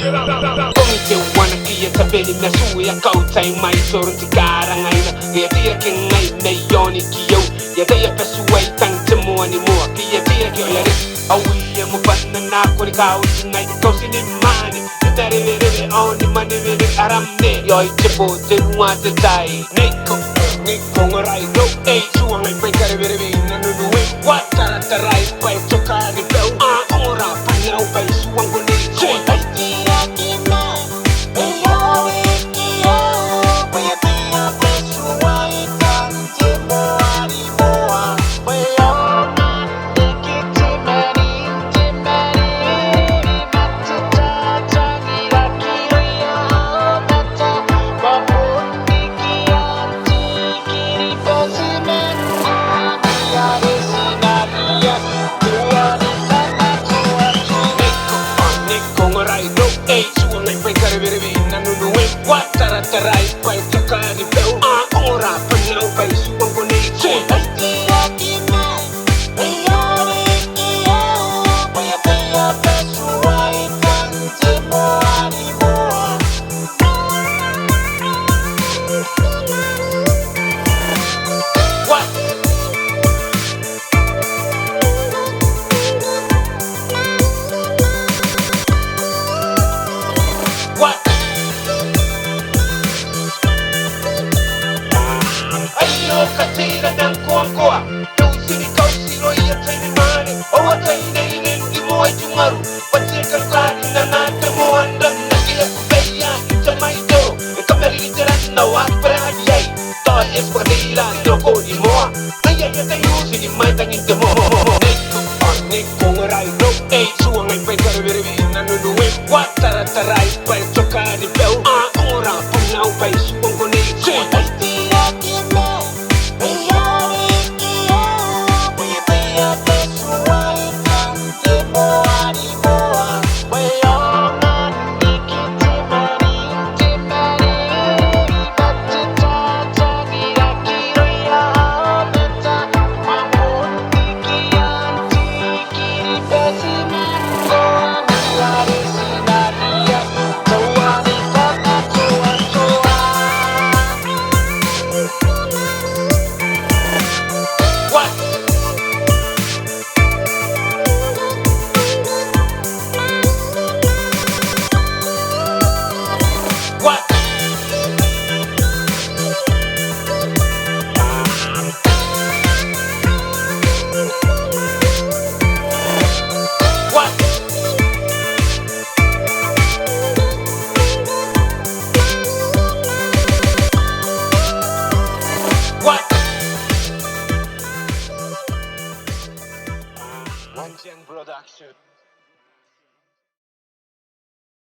Wana kia tabeli na suya kautai mai sorun sekarang aina kia tira kengai na yoni kio ya daya pesuai tang temu ani mua kia tira kio ya awi ya mupanna na kuri kau sinai kau sini mani kita reve reve oni mani reve aramne yo ichepo tenua tetai neko ngorai do ei suang ai pai kare reve na nunu wat tara tarai pai tokari beu ora panau pai suang ko nei choi tarai pai tokari beu ora panau pai suang ko nei choi katira dan kuang-kuang Dau sini kau siro ia tani mani Owa tani na inen di moa jungaru Patirkan klari na nata moa dan nakila kubeya Ita maido Eka meriteran na wak perhadiai Toa espadila Doko di moa Naya yata yusi di mai tangin te moa Neko ngarai do Ei suang ai pai karaberebi na nunue Wat tarai pai tokari beu Ora panau pai suang ko nei choi Production.